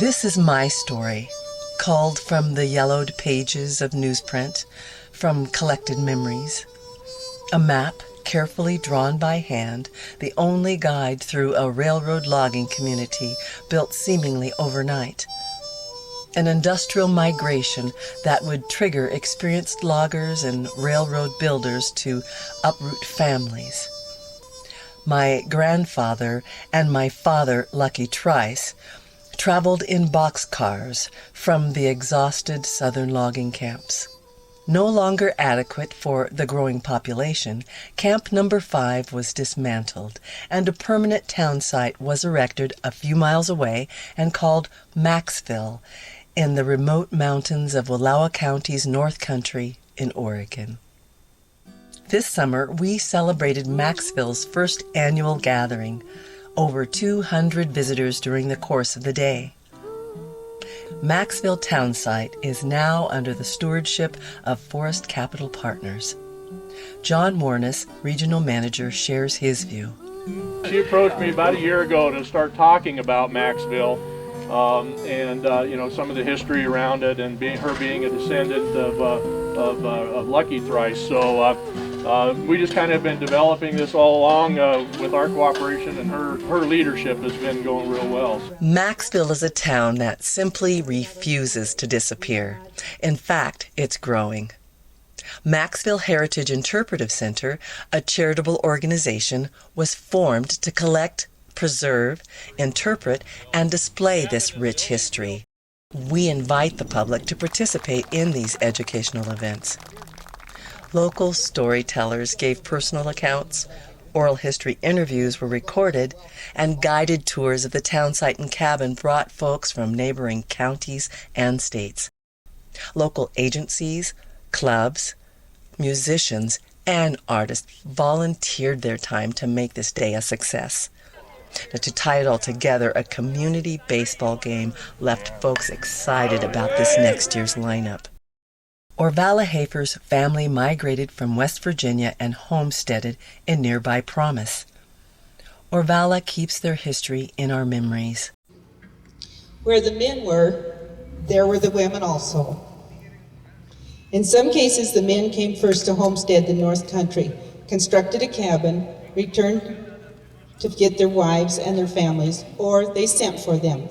This is my story, culled from the yellowed pages of newsprint, from collected memories. A map carefully drawn by hand, the only guide through a railroad logging community built seemingly overnight. An industrial migration that would trigger experienced loggers and railroad builders to uproot families. My grandfather and my father, Lucky Trice, traveled in boxcars from the exhausted southern logging camps. No longer adequate for the growing population, Camp Number 5 was dismantled, and a permanent town site was erected a few miles away and called Maxville in the remote mountains of Wallowa County's North Country in Oregon. This summer, we celebrated Maxville's first annual gathering, over 200 visitors during the course of the day. Maxville Town Site is now under the stewardship of Forest Capital Partners. John Warnes, Regional Manager, shares his view. She approached me about a year ago to start talking about Maxville and some of the history around it, and her being a descendant of Lucky Trice. So we just kind of been developing this all along with our cooperation, and her leadership has been going real well. Maxville is a town that simply refuses to disappear. In fact, it's growing. Maxville Heritage Interpretive Center, a charitable organization, was formed to collect, preserve, interpret, and display this rich history. We invite the public to participate in these educational events. Local storytellers gave personal accounts, oral history interviews were recorded, and guided tours of the town site and cabin brought folks from neighboring counties and states. Local agencies, clubs, musicians, and artists volunteered their time to make this day a success. Now, to tie it all together, a community baseball game left folks excited about this next year's lineup. Orvala Hafer's family migrated from West Virginia and homesteaded in nearby Promise. Orvala keeps their history in our memories. Where the men were, there were the women also. In some cases, the men came first to homestead the North Country, constructed a cabin, returned to get their wives and their families, or they sent for them.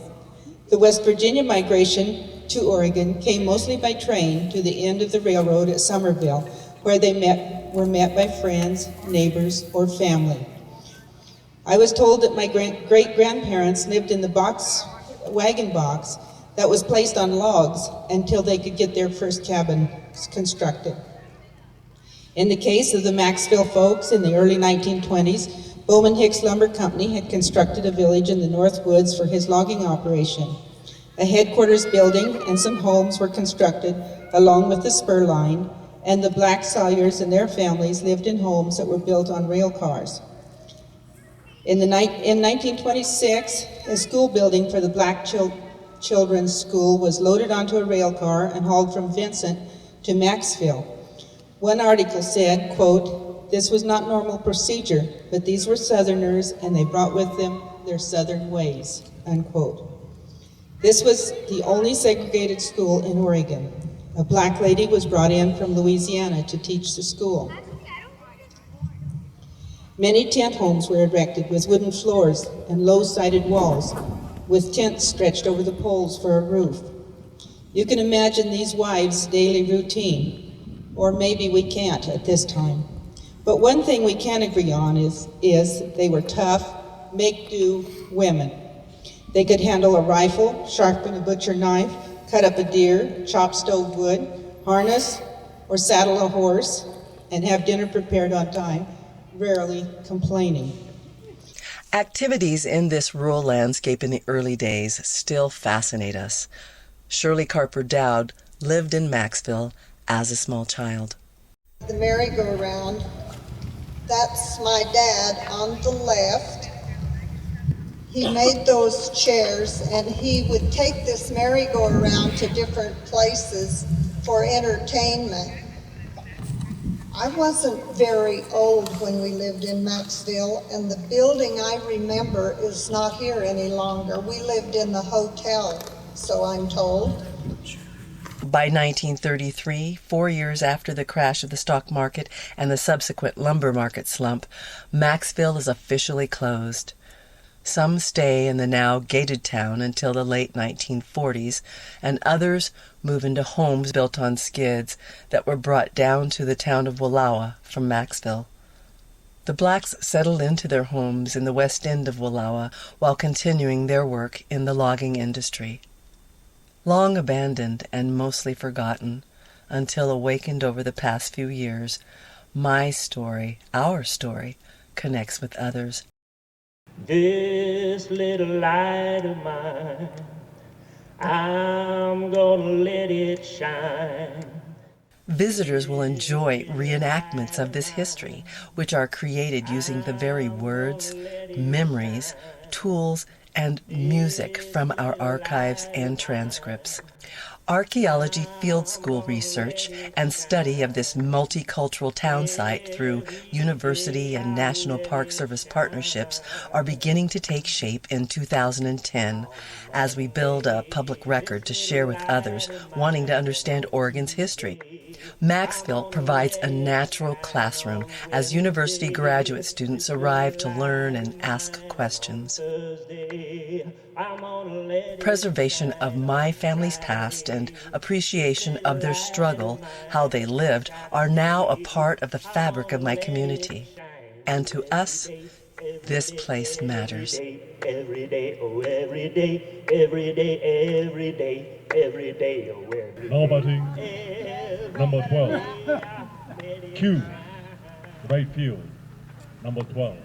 The West Virginia migration to Oregon came mostly by train to the end of the railroad at Somerville, where they were met by friends, neighbors, or family. I was told that my great-grandparents lived in the wagon box that was placed on logs until they could get their first cabin constructed. In the case of the Maxville folks in the early 1920s, Bowman Hicks Lumber Company had constructed a village in the North Woods for his logging operation. A headquarters building and some homes were constructed along with the spur line, and the Black Sawyers and their families lived in homes that were built on rail cars. In 1926, a school building for the Black Children's School was loaded onto a rail car and hauled from Vincent to Maxville. One article said, quote, "This was not normal procedure, but these were Southerners and they brought with them their Southern ways," unquote. This was the only segregated school in Oregon. A black lady was brought in from Louisiana to teach the school. Many tent homes were erected with wooden floors and low-sided walls, with tents stretched over the poles for a roof. You can imagine these wives' daily routine, or maybe we can't at this time. But one thing we can agree on is they were tough, make-do women. They could handle a rifle, sharpen a butcher knife, cut up a deer, chop stove wood, harness or saddle a horse, and have dinner prepared on time, rarely complaining. Activities in this rural landscape in the early days still fascinate us. Shirley Carper Dowd lived in Maxville as a small child. The merry-go-round, that's my dad on the left. He made those chairs, and he would take this merry-go-round to different places for entertainment. I wasn't very old when we lived in Maxville, and the building I remember is not here any longer. We lived in the hotel so I'm told. By 1933, 4 years after the crash of the stock market and the subsequent lumber market slump, Maxville is officially closed. Some stay in the now gated town until the late 1940s, and others move into homes built on skids that were brought down to the town of Wallowa from Maxville. The blacks settled into their homes in the west end of Wallowa while continuing their work in the logging industry. Long abandoned and mostly forgotten, until awakened over the past few years, my story, our story, connects with others. This little light of mine, I'm gonna let it shine. Visitors will enjoy reenactments of this history, which are created using the very words, memories, tools, and music from our archives and transcripts. Archaeology field school research and study of this multicultural town site through University and National Park Service partnerships are beginning to take shape in 2010 as we build a public record to share with others wanting to understand Oregon's history. Maxville provides a natural classroom as university graduate students arrive to learn and ask questions. Preservation of my family's past and appreciation of their struggle, how they lived, are now a part of the fabric of my community. And to us, this place matters. Every day, oh every day, every day, every day, every day, oh every day. Now batting, number 12. Q, right field, number 12.